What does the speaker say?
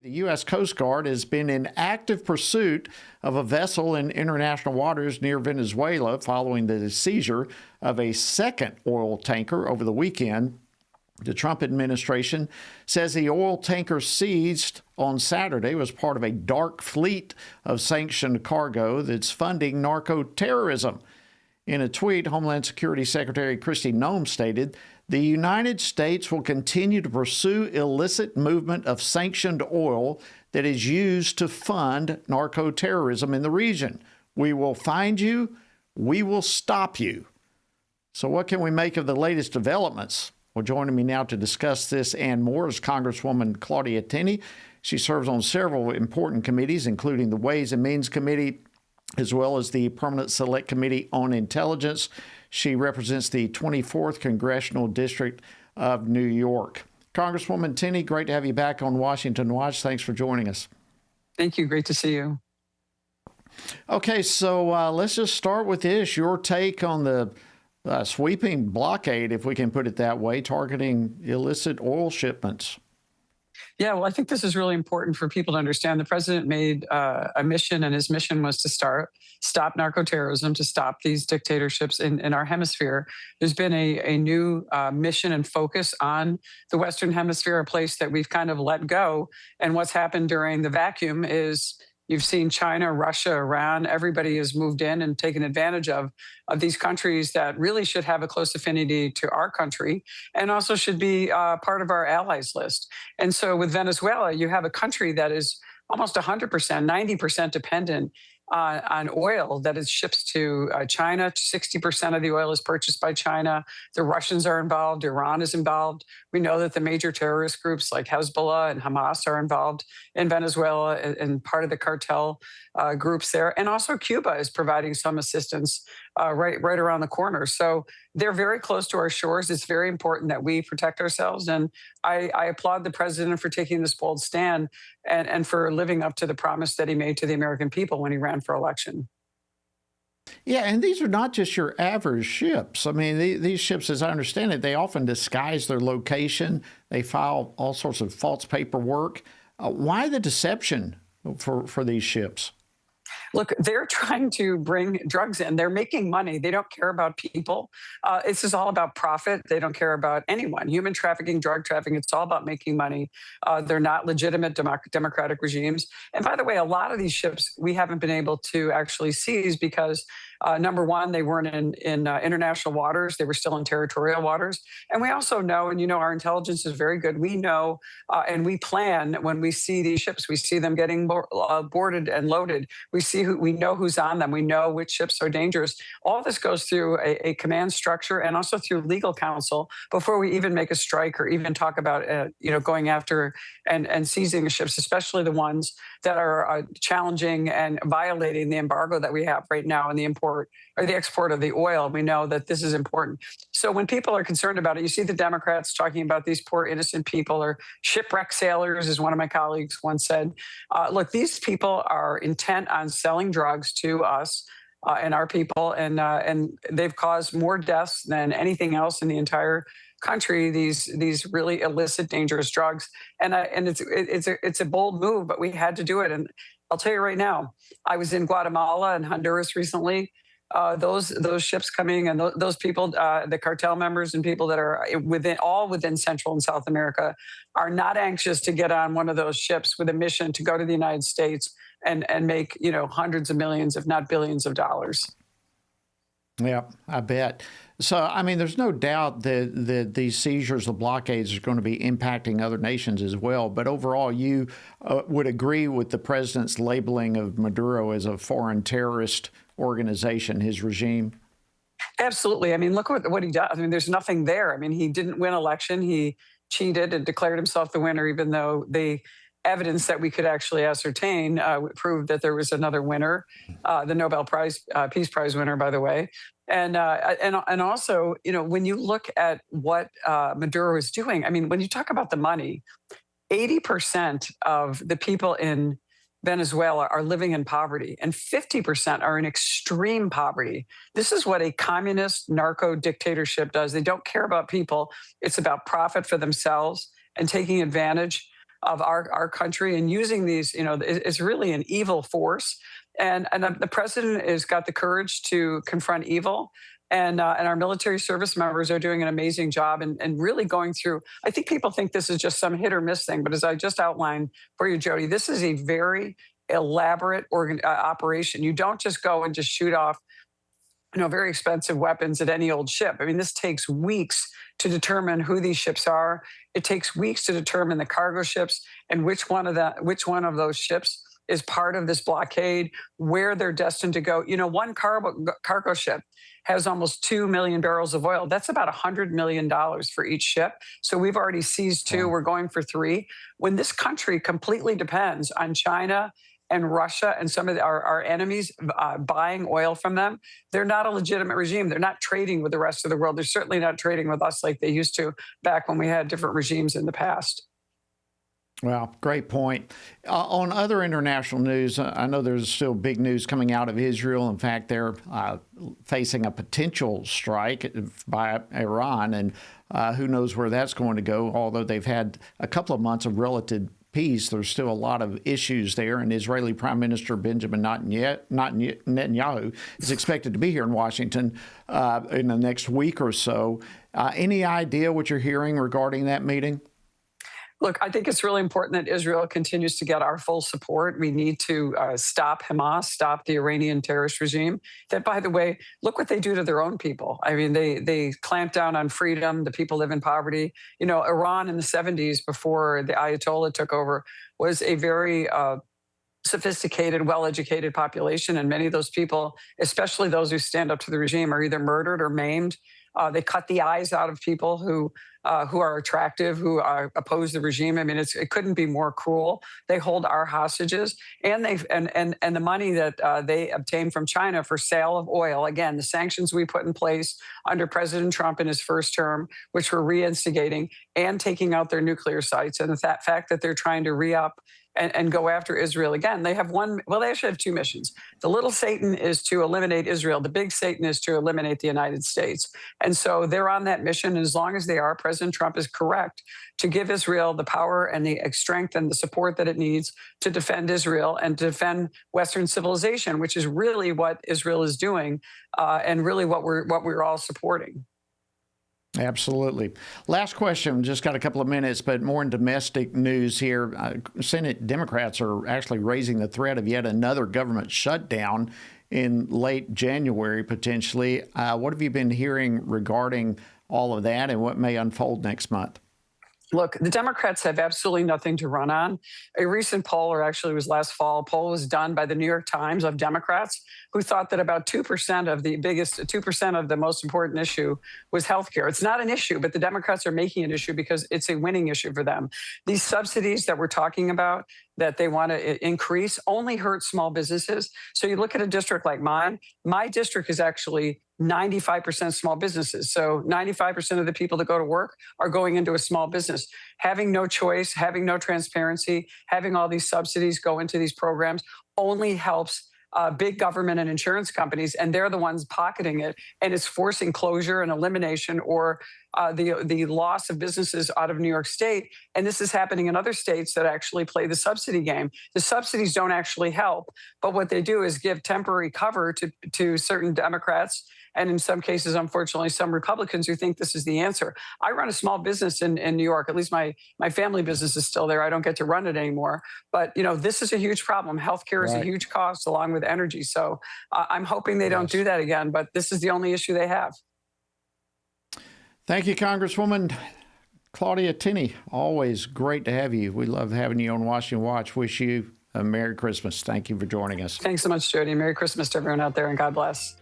The U.S. Coast Guard has been in active pursuit of a vessel in international waters near Venezuela following the seizure of a second oil tanker over the weekend. The Trump administration says the oil tanker seized on Saturday was part of a dark fleet of sanctioned cargo that's funding narco-terrorism. In a tweet, Homeland Security Secretary Kristi Noem stated, "The United States will continue to pursue illicit movement of sanctioned oil that is used to fund narco-terrorism in the region. We will find you. We will stop you." So what can we make of the latest developments? Well, joining me now to discuss this and more is Congresswoman Claudia Tenney. She serves on several important committees, including the Ways and Means Committee, as well as the Permanent Select Committee on Intelligence. She represents the 24th Congressional District of New York. Congresswoman Tenney, great to have you back on Washington Watch. Thanks for joining us. Thank you. Great to see you. Okay, so let's just start with this. Your take on the sweeping blockade, if we can put it that way, targeting illicit oil shipments. Yeah, well, I think this is really important for people to understand. The president made a mission, and his mission was to stop narco-terrorism, to stop these dictatorships in our hemisphere. There's been a new mission and focus on the Western Hemisphere, a place that we've kind of let go. And what's happened during the vacuum is you've seen China, Russia, Iran, everybody has moved in and taken advantage of these countries that really should have a close affinity to our country and also should be part of our allies list. And so with Venezuela, you have a country that is almost 100%, 90% dependent on oil that is shipped to China. 60% of the oil is purchased by China. The Russians are involved. Iran is involved. We know that the major terrorist groups like Hezbollah and Hamas are involved in Venezuela and part of the cartel groups there. And also Cuba is providing some assistance right around the corner. So they're very close to our shores. It's very important that we protect ourselves. And I applaud the president for taking this bold stand and for living up to the promise that he made to the American people when he ran for election. Yeah, and these are not just your average ships. I mean, these ships, as I understand it, they often disguise their location. They file all sorts of false paperwork. Why the deception for these ships? Look, they're trying to bring drugs in. They're making money. They don't care about people. This is all about profit. They don't care about anyone. Human trafficking, drug trafficking, it's all about making money. They're not legitimate democratic regimes. And by the way, a lot of these ships we haven't been able to actually seize because number one, they weren't in international waters. They were still in territorial waters. And we also know, and you know, our intelligence is very good. We know and we plan when we see these ships. We see them getting boarded and loaded. We know who's on them. We know which ships are dangerous. All this goes through a command structure and also through legal counsel before we even make a strike or even talk about going after and seizing the ships, especially the ones that are challenging and violating the embargo that we have right now in the import or the export of the oil. We know that this is important. So when people are concerned about it, you see the Democrats talking about these poor innocent people or shipwreck sailors, as one of my colleagues once said. Look, these people are intent on selling drugs to us and our people, and they've caused more deaths than anything else in the entire country. These really illicit, dangerous drugs, and it's a bold move, but we had to do it. And I'll tell you right now, I was in Guatemala and Honduras recently. Those ships coming and those people, the cartel members and people that are within Central and South America, are not anxious to get on one of those ships with a mission to go to the United States and make hundreds of millions, if not billions, of dollars. Yeah, I bet. So, I mean, there's no doubt that these seizures, the blockades, are going to be impacting other nations as well. But overall, you would agree with the president's labeling of Maduro as a foreign terrorist organization, his regime? Absolutely. I mean, look what he does. I mean, there's nothing there. I mean, he didn't win election. He cheated and declared himself the winner, even though the evidence that we could actually ascertain proved that there was another winner, the Nobel Peace Prize winner, by the way. And also, when you look at what Maduro is doing, I mean, when you talk about the money, 80% of the people in Venezuela are living in poverty, and 50% are in extreme poverty. This is what a communist narco dictatorship does. They don't care about people. It's about profit for themselves and taking advantage of our country and using these, it's really an evil force. And the president has got the courage to confront evil. And our military service members are doing an amazing job and really going through. I think people think this is just some hit or miss thing, but as I just outlined for you, Jody, this is a very elaborate operation. You don't just go and just shoot off very expensive weapons at any old ship. I mean, this takes weeks to determine who these ships are. It takes weeks to determine the cargo ships and which one of those ships is part of this blockade, where they're destined to go. One cargo ship has almost 2 million barrels of oil. That's about $100 million for each ship. So we've already seized 2. We're going for 3. When this country completely depends on China and Russia and some of our enemies buying oil from them, they're not a legitimate regime. They're not trading with the rest of the world. They're certainly not trading with us like they used to back when we had different regimes in the past. Well, great point. On other international news, I know there's still big news coming out of Israel. In fact, they're facing a potential strike by Iran, and who knows where that's going to go. Although they've had a couple of months of relative peace, there's still a lot of issues there. And Israeli Prime Minister Benjamin Netanyahu is expected to be here in Washington in the next week or so. Any idea what you're hearing regarding that meeting? Look, I think it's really important that Israel continues to get our full support. We need to stop Hamas, stop the Iranian terrorist regime. That, by the way, look what they do to their own people. I mean, they clamp down on freedom. The people live in poverty. Iran in the 70s, before the Ayatollah took over, was a very sophisticated, well-educated population. And many of those people, especially those who stand up to the regime, are either murdered or maimed. They cut the eyes out of people who are attractive, who oppose the regime. I mean, it couldn't be more cruel. They hold our hostages, and the money that they obtain from China for sale of oil. Again, the sanctions we put in place under President Trump in his first term, which were reinstigating and taking out their nuclear sites, and the fact that they're trying to re-up and go after Israel again. They have they actually have 2 missions. The little Satan is to eliminate Israel. The big Satan is to eliminate the United States. And so they're on that mission. And as long as they are, President Trump is correct to give Israel the power and the strength and the support that it needs to defend Israel and to defend Western civilization, which is really what Israel is doing and really what we're all supporting. Absolutely. Last question, just got a couple of minutes, but more in domestic news here. Senate Democrats are actually raising the threat of yet another government shutdown in late January, potentially. What have you been hearing regarding all of that and what may unfold next month? Look, the Democrats have absolutely nothing to run on. A recent poll, or actually it was last fall, a poll was done by the New York Times of Democrats who thought that about 2% of the 2% of the most important issue was healthcare. It's not an issue, but the Democrats are making an issue because it's a winning issue for them. These subsidies that we're talking about that they want to increase only hurt small businesses. So you look at a district like mine, my district is actually 95% small businesses. So 95% of the people that go to work are going into a small business. Having no choice, having no transparency, having all these subsidies go into these programs only helps big government and insurance companies, and they're the ones pocketing it, and it's forcing closure and elimination or the loss of businesses out of New York State. And this is happening in other states that actually play the subsidy game. The subsidies don't actually help, but what they do is give temporary cover to certain Democrats, and in some cases, unfortunately, some Republicans who think this is the answer. I run a small business in New York. At least my family business is still there. I don't get to run it anymore. But, this is a huge problem. Healthcare is a huge cost along with energy. So I'm hoping they don't do that again. But this is the only issue they have. Thank you, Congresswoman Claudia Tenney. Always great to have you. We love having you on Washington Watch. Wish you a Merry Christmas. Thank you for joining us. Thanks so much, Jody. Merry Christmas to everyone out there, and God bless.